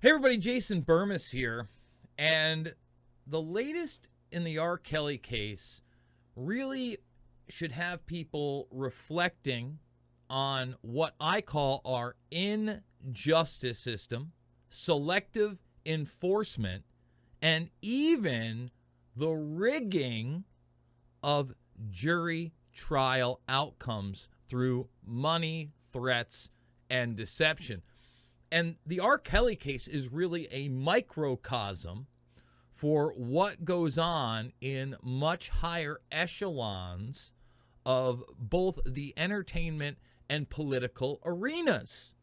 Hey everybody, Jason Bermas here, and the latest in the R. Kelly case really should have people reflecting on what I call our injustice system, selective enforcement, and even the rigging of jury trial outcomes through money, threats, and deception. And the R. Kelly case is really a microcosm for what goes on in much higher echelons of both the entertainment and political arenas.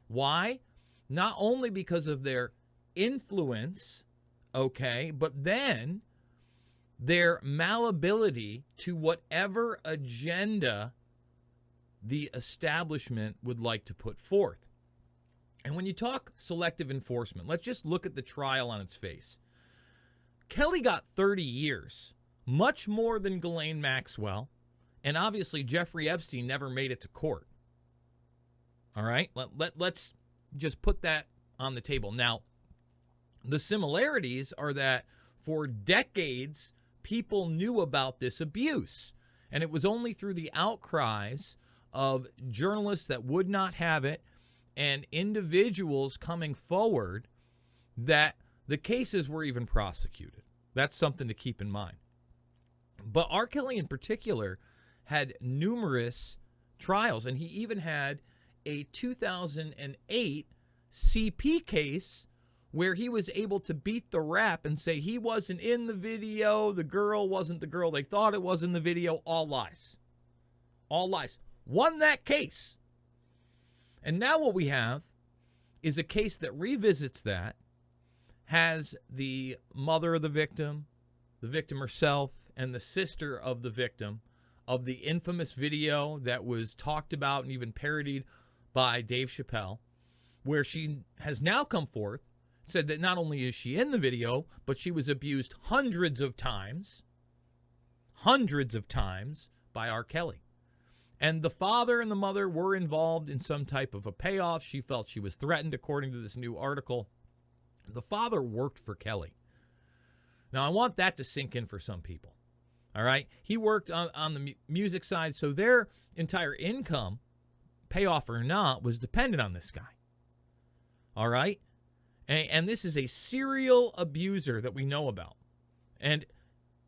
Why? Not only because of their influence, okay, but then their malleability to whatever agenda the establishment would like to put forth. And when you talk selective enforcement, let's just look at the trial on its face. Kelly got 30 years, much more than Ghislaine Maxwell, and obviously Jeffrey Epstein never made it to court. All right, let's just put that on the table. Now, the similarities are that for decades, people knew about this abuse, and it was only through the outcries of journalists that would not have it and individuals coming forward that the cases were even prosecuted. That's something to keep in mind. But R. Kelly in particular had numerous trials, and he even had a 2008 CP case where he was able to beat the rap and say he wasn't in the video, the girl wasn't the girl they thought it was in the video, all lies. All lies. Won that case. And now what we have is a case that revisits that, has the mother of the victim herself, and the sister of the victim of the infamous video that was talked about and even parodied by Dave Chappelle, where she has now come forth, said that not only is she in the video, but she was abused hundreds of times by R. Kelly. And the father and the mother were involved in some type of a payoff. She felt she was threatened, according to this new article. The father worked for Kelly. Now, I want that to sink in for some people. All right? He worked on the music side, so their entire income, payoff or not, was dependent on this guy. All right? And this is a serial abuser that we know about. And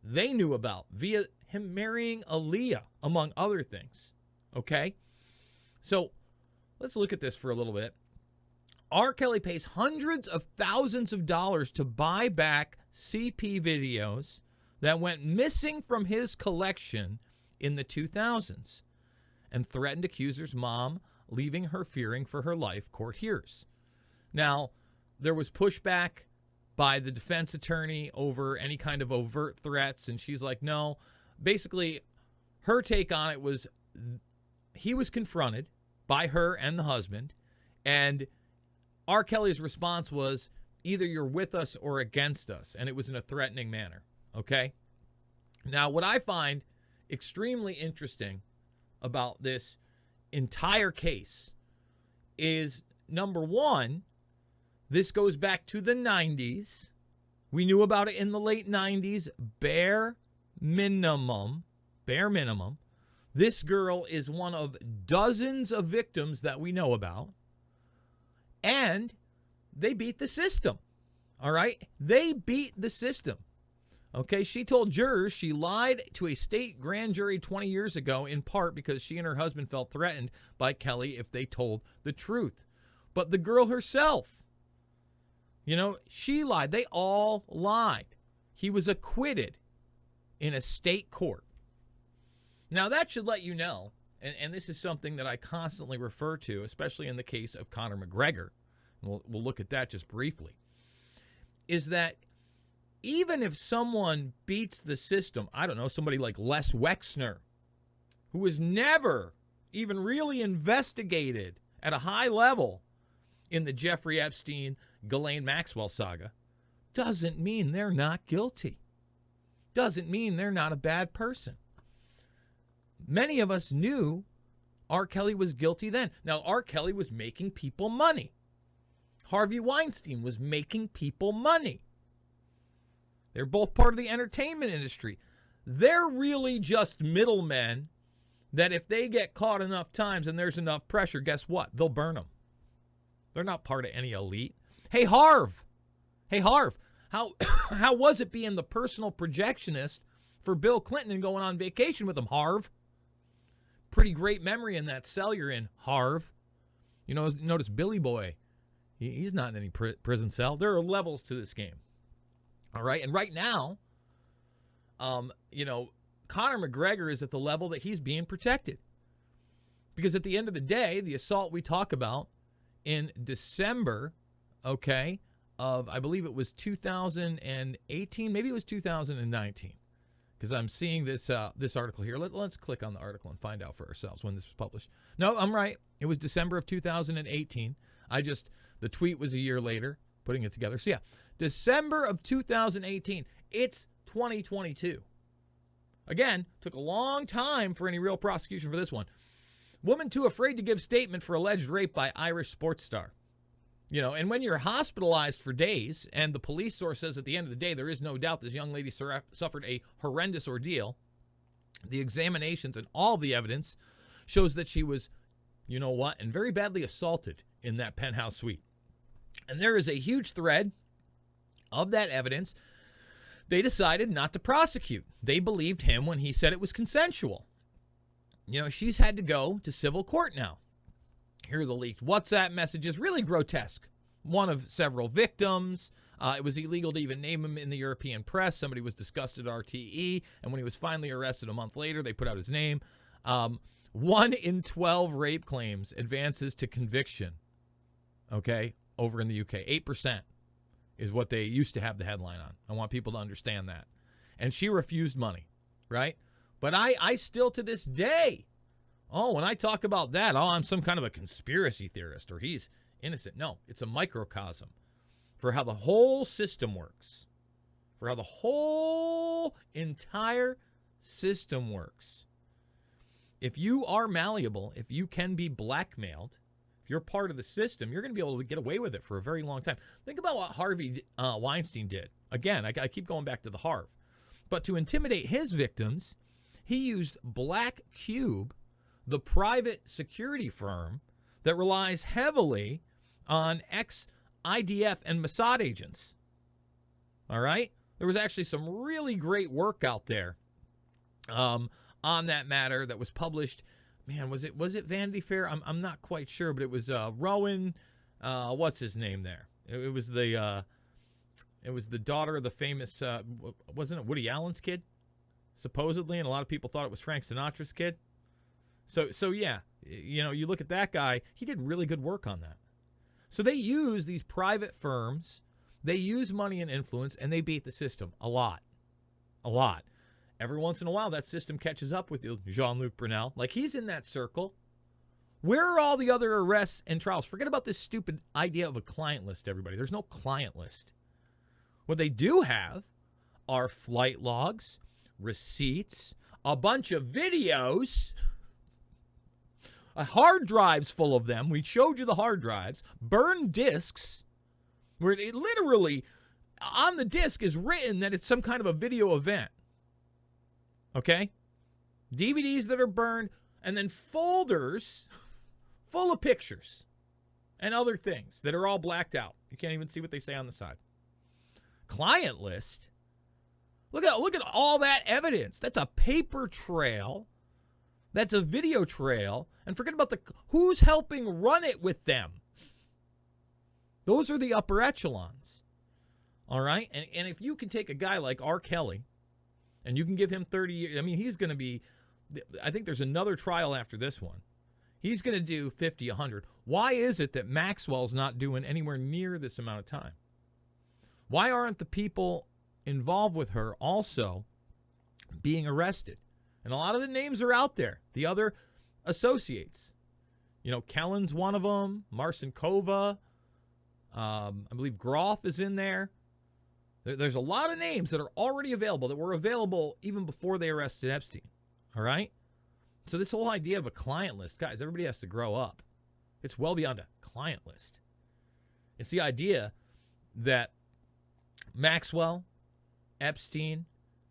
they knew about via him marrying Aaliyah, among other things. Okay? So let's look at this for a little bit. R. Kelly pays hundreds of thousands of dollars to buy back CP videos that went missing from his collection in the 2000s and threatened accuser's mom, leaving her fearing for her life, court hears. Now, there was pushback by the defense attorney over any kind of overt threats, and she's like, no. Basically, her take on it was he was confronted by her and the husband, and R. Kelly's response was, either you're with us or against us, and it was in a threatening manner, okay? Now, what I find extremely interesting about this entire case is, number one, this goes back to the 90s. We knew about it in the late 90s, bare minimum. This girl is one of dozens of victims that we know about. And they beat the system. All right? They beat the system. Okay? She told jurors she lied to a state grand jury 20 years ago, in part because she and her husband felt threatened by Kelly if they told the truth. But the girl herself, she lied. They all lied. He was acquitted in a state court. Now, that should let you know, and this is something that I constantly refer to, especially in the case of Conor McGregor, and we'll look at that just briefly, is that even if someone beats the system, I don't know, somebody like Les Wexner, who was never even really investigated at a high level in the Jeffrey Epstein, Ghislaine Maxwell saga, doesn't mean they're not guilty. Doesn't mean they're not a bad person. Many of us knew R. Kelly was guilty then. Now, R. Kelly was making people money. Harvey Weinstein was making people money. They're both part of the entertainment industry. They're really just middlemen that if they get caught enough times and there's enough pressure, guess what? They'll burn them. They're not part of any elite. Hey, Harv. How was it being the personal projectionist for Bill Clinton and going on vacation with him, Harv? Pretty great memory in that cell you're in, Harv. You know, notice Billy Boy. He's not in any prison cell. There are levels to this game. All right. And right now, Conor McGregor is at the level that he's being protected. Because at the end of the day, the assault we talk about in December, okay, of, I believe it was 2018, maybe it was 2019. Because I'm seeing this article here. Let's click on the article and find out for ourselves when this was published. No, I'm right. It was December of 2018. The tweet was a year later, putting it together. So yeah, December of 2018. It's 2022. Again, took a long time for any real prosecution for this one. Woman too afraid to give statement for alleged rape by Irish sports star. You know, and when you're hospitalized for days, and the police source says at the end of the day, there is no doubt this young lady suffered a horrendous ordeal, the examinations and all the evidence shows that she was, you know what, and very badly assaulted in that penthouse suite. And there is a huge thread of that evidence. They decided not to prosecute. They believed him when he said it was consensual. You know, she's had to go to civil court now. Here are the leaked WhatsApp messages, really grotesque. One of several victims. It was illegal to even name him in the European press. Somebody was discussed at RTE, and when he was finally arrested a month later, they put out his name. 1 in 12 rape claims advances to conviction, okay, over in the UK. 8% is what they used to have the headline on. I want people to understand that. And she refused money, right? But I still to this day, when I talk about that, I'm some kind of a conspiracy theorist or he's innocent. No, it's a microcosm for how the whole system works, for how the whole entire system works. If you are malleable, if you can be blackmailed, if you're part of the system, you're going to be able to get away with it for a very long time. Think about what Harvey Weinstein did. Again, I keep going back to the Harv. But to intimidate his victims, he used Black Cube, the private security firm that relies heavily on ex-IDF and Mossad agents. All right? There was actually some really great work out there on that matter that was published. Man, was it Vanity Fair? I'm not quite sure, but it was Rowan. What's his name there? It was the daughter of the famous. Wasn't it Woody Allen's kid? Supposedly, and a lot of people thought it was Frank Sinatra's kid. So yeah, you know, you look at that guy. He did really good work on that. So they use these private firms. They use money and influence, and they beat the system a lot. Every once in a while, that system catches up with you, Jean-Luc Brunel. Like, he's in that circle. Where are all the other arrests and trials? Forget about this stupid idea of a client list, everybody. There's no client list. What they do have are flight logs, receipts, a bunch of videos, hard drives full of them. We showed you the hard drives, burned discs, where it literally, on the disc is written that it's some kind of a video event. Okay? DVDs that are burned, and then folders full of pictures and other things that are all blacked out. You can't even see what they say on the side. Client list. Look at all that evidence. That's a paper trail. That's a video trail. And forget about who's helping run it with them. Those are the upper echelons. All right? And if you can take a guy like R. Kelly, and you can give him 30 years. I mean, he's going to be, I think there's another trial after this one. He's going to do 50, 100. Why is it that Maxwell's not doing anywhere near this amount of time? Why aren't the people involved with her also being arrested? And a lot of the names are out there. The other associates. You know, Kellen's one of them. Marcin Kova. I believe Groff is in there. There's a lot of names that are already available, that were available even before they arrested Epstein. All right? So this whole idea of a client list, guys, everybody has to grow up. It's well beyond a client list. It's the idea that Maxwell, Epstein,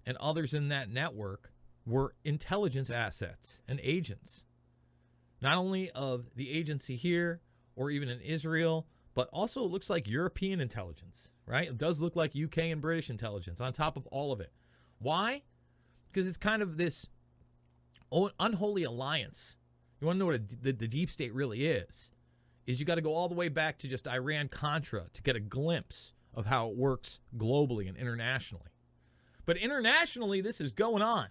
and others in that network were intelligence assets and agents, not only of the agency here or even in Israel, but also it looks like European intelligence, right? It does look like UK and British intelligence on top of all of it. Why? Because it's kind of this unholy alliance. You want to know what the deep state really is you got to go all the way back to just Iran-Contra to get a glimpse of how it works globally and internationally. But internationally, this is going on.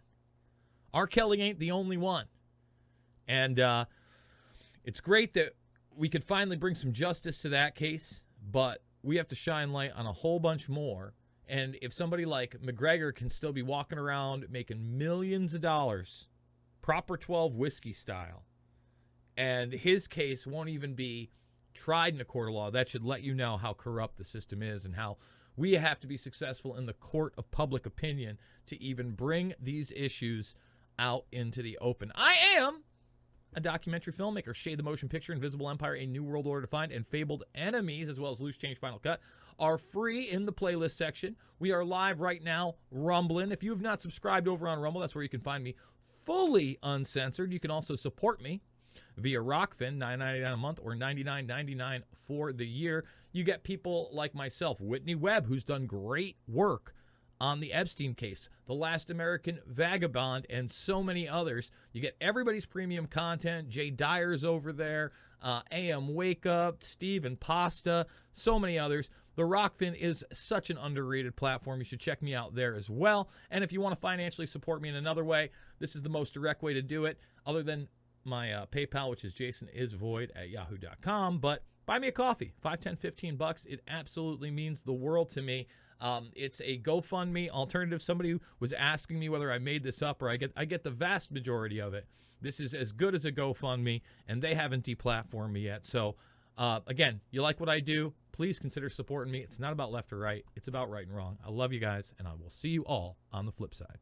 R. Kelly ain't the only one. And it's great that we could finally bring some justice to that case, but we have to shine light on a whole bunch more. And if somebody like McGregor can still be walking around making millions of dollars, proper 12 whiskey style, and his case won't even be tried in a court of law, that should let you know how corrupt the system is and how we have to be successful in the court of public opinion to even bring these issues out into the open. I am a documentary filmmaker. Shade the Motion Picture, Invisible Empire, A New World Order Defined, and Fabled Enemies, as well as Loose Change Final Cut, are free in the playlist section. We are live right now, rumbling. If you have not subscribed over on Rumble, that's where you can find me fully uncensored. You can also support me via Rockfin, $9.99 a month or $99.99 for the year. You get people like myself, Whitney Webb, who's done great work on the Epstein case, The Last American Vagabond, and so many others. You get everybody's premium content. Jay Dyer's over there, AM Wake Up, Steve Pasta, so many others. The Rockfin is such an underrated platform. You should check me out there as well. And if you want to financially support me in another way, this is the most direct way to do it, other than my PayPal, which is jasonisvoid@yahoo.com. But buy me a coffee, $5, $10, $15. It absolutely means the world to me. It's a GoFundMe alternative. Somebody was asking me whether I made this up, or I get the vast majority of it. This is as good as a GoFundMe, and they haven't deplatformed me yet. So, again, you like what I do, please consider supporting me. It's not about left or right. It's about right and wrong. I love you guys, and I will see you all on the flip side.